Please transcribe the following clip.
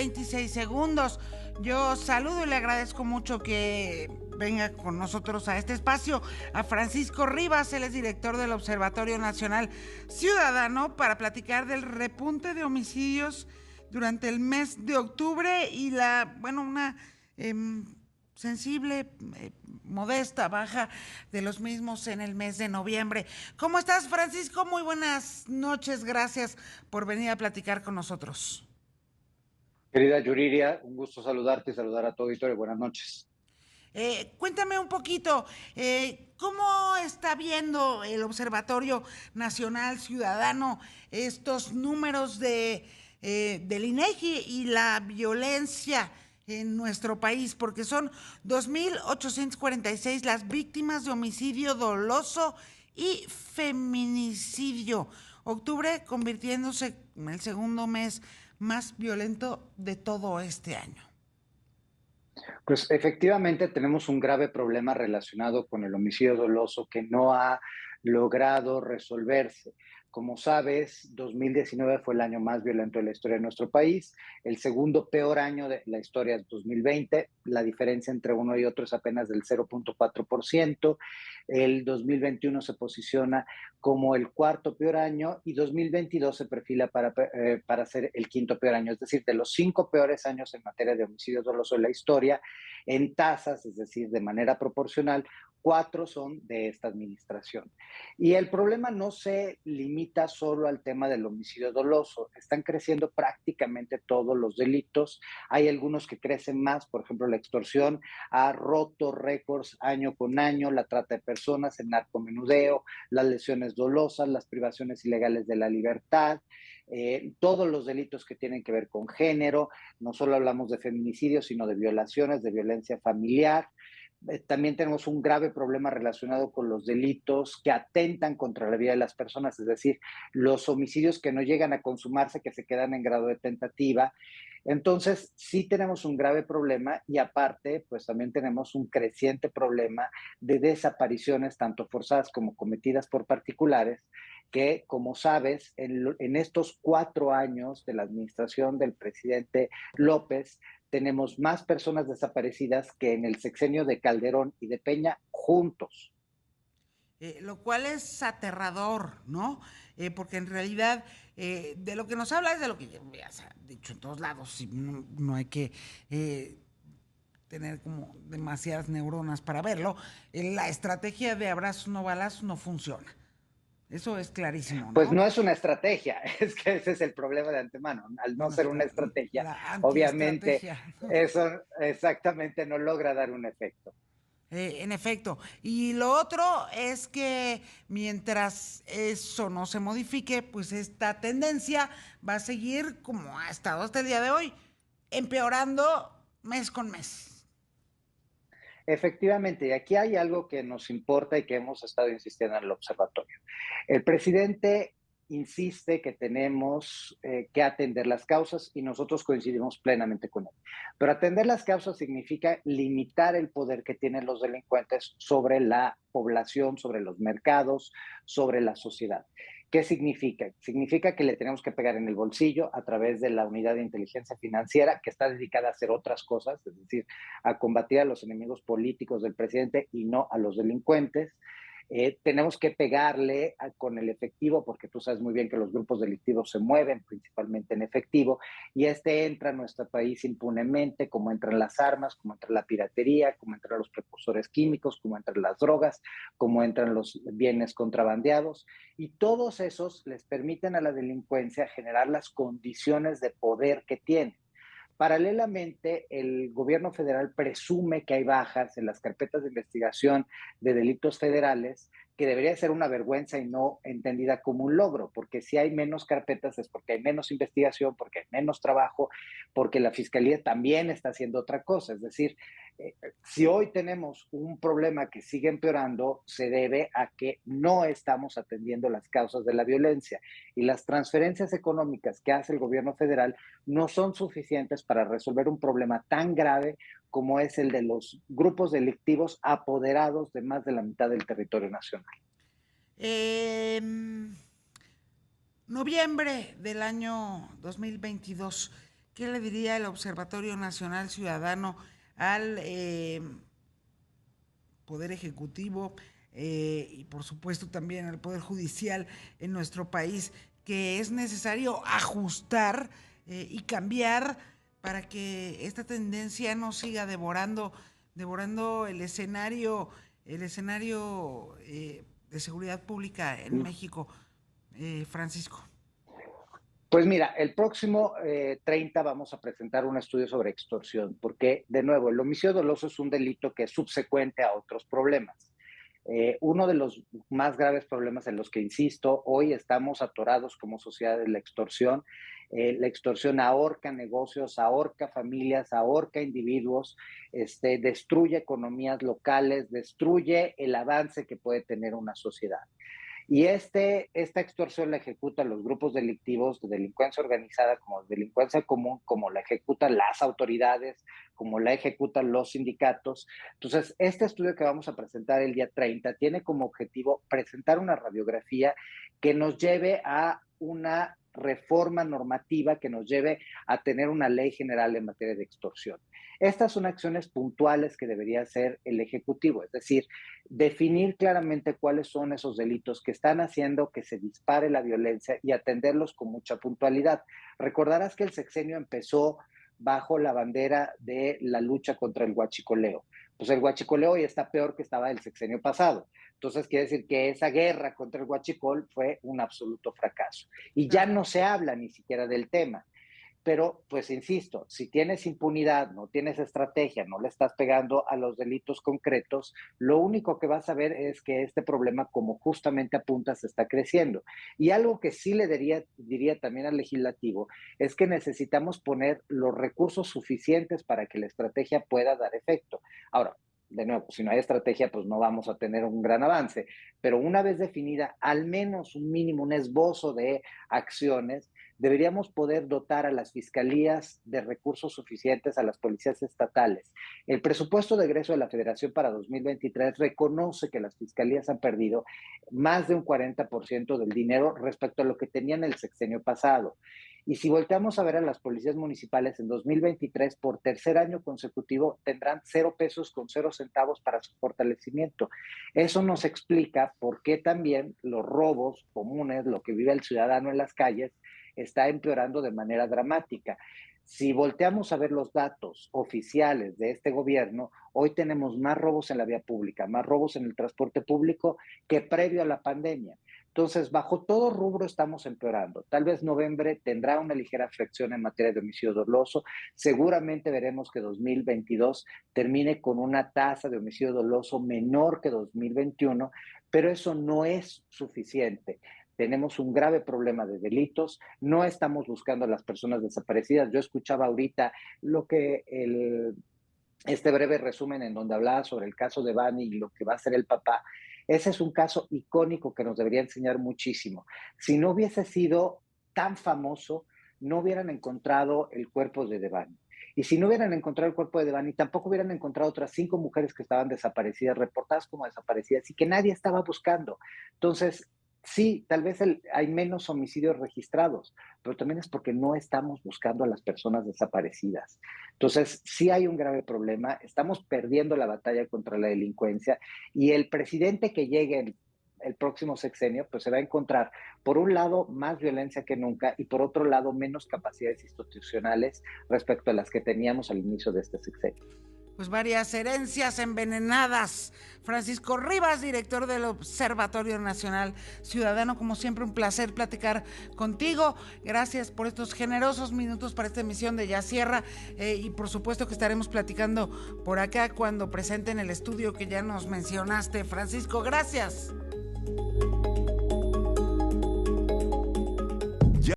26 segundos. Yo saludo y le agradezco mucho que venga con nosotros a este espacio a Francisco Rivas. Él es director del Observatorio Nacional Ciudadano, para platicar del repunte de homicidios durante el mes de octubre y una sensible, modesta baja de los mismos en el mes de noviembre. ¿Cómo estás, Francisco? Muy buenas noches, gracias por venir a platicar con nosotros. Querida Yuriria, un gusto saludarte y saludar a tu auditorio. Buenas noches. Cuéntame un poquito, ¿cómo está viendo el Observatorio Nacional Ciudadano estos números del INEGI y la violencia en nuestro país? Porque son 2.846 las víctimas de homicidio doloso y feminicidio. Octubre convirtiéndose en el segundo mes más violento de todo este año. Pues efectivamente tenemos un grave problema relacionado con el homicidio doloso que no ha logrado resolverse. Como sabes, 2019 fue el año más violento de la historia de nuestro país. El segundo peor año de la historia es 2020. La diferencia entre uno y otro es apenas del 0.4%. El 2021 se posiciona como el cuarto peor año y 2022 se perfila para ser el quinto peor año. Es decir, de los 5 peores años en materia de homicidio doloso de la historia, en tasas, es decir, de manera proporcional, 4 son de esta administración. Y el problema no se limita solo al tema del homicidio doloso, están creciendo prácticamente todos los delitos, hay algunos que crecen más, por ejemplo, la extorsión ha roto récords año con año, la trata de personas, el narcomenudeo, las lesiones dolosas, las privaciones ilegales de la libertad, todos los delitos que tienen que ver con género, no solo hablamos de feminicidios, sino de violaciones, de violencia familiar. También tenemos un grave problema relacionado con los delitos que atentan contra la vida de las personas, es decir, los homicidios que no llegan a consumarse, que se quedan en grado de tentativa. Entonces, sí tenemos un grave problema y aparte, pues también tenemos un creciente problema de desapariciones, tanto forzadas como cometidas por particulares, que, como sabes, en estos 4 años de la administración del presidente López, tenemos más personas desaparecidas que en el sexenio de Calderón y de Peña juntos. Lo cual es aterrador, ¿no? Porque en realidad de lo que nos habla es de lo que ya se ha dicho en todos lados, y no hay que tener como demasiadas neuronas para verlo. La estrategia de abrazos no balazos no funciona. Eso es clarísimo, Pues ¿no? no es una estrategia, es que ese es el problema de antemano. Al no ser una estrategia, La obviamente antiestrategia. eso exactamente no logra dar un efecto. En efecto. Y lo otro es que mientras eso no se modifique, pues esta tendencia va a seguir como ha estado hasta el día de hoy, empeorando mes con mes. Efectivamente, y aquí hay algo que nos importa y que hemos estado insistiendo en el observatorio. El presidente insiste que tenemos que atender las causas y nosotros coincidimos plenamente con él. Pero atender las causas significa limitar el poder que tienen los delincuentes sobre la población, sobre los mercados, sobre la sociedad. ¿Qué significa? Significa que le tenemos que pegar en el bolsillo a través de la unidad de inteligencia financiera que está dedicada a hacer otras cosas, es decir, a combatir a los enemigos políticos del presidente y no a los delincuentes. Tenemos que pegarle con el efectivo, porque tú sabes muy bien que los grupos delictivos se mueven principalmente en efectivo, y este entra a nuestro país impunemente, como entran las armas, como entra la piratería, como entran los precursores químicos, como entran las drogas, como entran los bienes contrabandeados, y todos esos les permiten a la delincuencia generar las condiciones de poder que tienen. Paralelamente, el gobierno federal presume que hay bajas en las carpetas de investigación de delitos federales, que debería ser una vergüenza y no entendida como un logro, porque si hay menos carpetas es porque hay menos investigación, porque hay menos trabajo, porque la fiscalía también está haciendo otra cosa. Es decir, si hoy tenemos un problema que sigue empeorando, se debe a que no estamos atendiendo las causas de la violencia y las transferencias económicas que hace el gobierno federal no son suficientes para resolver un problema tan grave como es el de los grupos delictivos apoderados de más de la mitad del territorio nacional. Noviembre del año 2022. ¿qué le diría el Observatorio Nacional Ciudadano al Poder Ejecutivo y por supuesto también al Poder Judicial en nuestro país, que es necesario ajustar y cambiar para que esta tendencia no siga devorando el escenario de seguridad pública en México, Francisco? Pues mira, el próximo 30 vamos a presentar un estudio sobre extorsión, porque de nuevo, el homicidio doloso es un delito que es subsecuente a otros problemas. Uno de los más graves problemas en los que, insisto, hoy estamos atorados como sociedad es la extorsión. La extorsión ahorca negocios, ahorca familias, ahorca individuos, destruye economías locales, destruye el avance que puede tener una sociedad. Y esta extorsión la ejecutan los grupos delictivos de delincuencia organizada como delincuencia común, como la ejecutan las autoridades, como la ejecutan los sindicatos. Entonces, este estudio que vamos a presentar el día 30 tiene como objetivo presentar una radiografía que nos lleve a una reforma normativa que nos lleve a tener una ley general en materia de extorsión. Estas son acciones puntuales que debería hacer el Ejecutivo, es decir, definir claramente cuáles son esos delitos que están haciendo que se dispare la violencia y atenderlos con mucha puntualidad. Recordarás que el sexenio empezó bajo la bandera de la lucha contra el huachicoleo. Pues el huachicoleo ya está peor que estaba el sexenio pasado. Entonces quiere decir que esa guerra contra el huachicol fue un absoluto fracaso. Y ya no se habla ni siquiera del tema. Pero, pues insisto, si tienes impunidad, no tienes estrategia, no le estás pegando a los delitos concretos, lo único que vas a ver es que este problema, como justamente apuntas, está creciendo. Y algo que sí le diría también al legislativo es que necesitamos poner los recursos suficientes para que la estrategia pueda dar efecto. Ahora, de nuevo, si no hay estrategia, pues no vamos a tener un gran avance. Pero una vez definida, al menos un mínimo, un esbozo de acciones, deberíamos poder dotar a las fiscalías de recursos suficientes, a las policías estatales. El presupuesto de egreso de la Federación para 2023 reconoce que las fiscalías han perdido más de un 40% del dinero respecto a lo que tenían el sexenio pasado. Y si volteamos a ver a las policías municipales en 2023, por tercer año consecutivo, tendrán 0 pesos con 0 centavos para su fortalecimiento. Eso nos explica por qué también los robos comunes, lo que vive el ciudadano en las calles, está empeorando de manera dramática. Si volteamos a ver los datos oficiales de este gobierno, hoy tenemos más robos en la vía pública, más robos en el transporte público que previo a la pandemia. Entonces, bajo todo rubro estamos empeorando. Tal vez noviembre tendrá una ligera flexión en materia de homicidio doloso. Seguramente veremos que 2022 termine con una tasa de homicidio doloso menor que 2021, pero eso no es suficiente. Tenemos un grave problema de delitos, no estamos buscando a las personas desaparecidas. Yo escuchaba ahorita este breve resumen en donde hablaba sobre el caso de Bani y lo que va a hacer el papá. Ese es un caso icónico que nos debería enseñar muchísimo. Si no hubiese sido tan famoso, no hubieran encontrado el cuerpo de Devani. Y si no hubieran encontrado el cuerpo de Devani, tampoco hubieran encontrado otras 5 mujeres que estaban desaparecidas, reportadas como desaparecidas y que nadie estaba buscando. Entonces, sí, tal vez hay menos homicidios registrados, pero también es porque no estamos buscando a las personas desaparecidas. Entonces, sí hay un grave problema, estamos perdiendo la batalla contra la delincuencia y el presidente que llegue el próximo sexenio, pues se va a encontrar, por un lado, más violencia que nunca y por otro lado, menos capacidades institucionales respecto a las que teníamos al inicio de este sexenio. Pues varias herencias envenenadas. Francisco Rivas, director del Observatorio Nacional Ciudadano, como siempre un placer platicar contigo. Gracias por estos generosos minutos para esta emisión de Ya Cierra y por supuesto que estaremos platicando por acá cuando presenten el estudio que ya nos mencionaste. Francisco, gracias.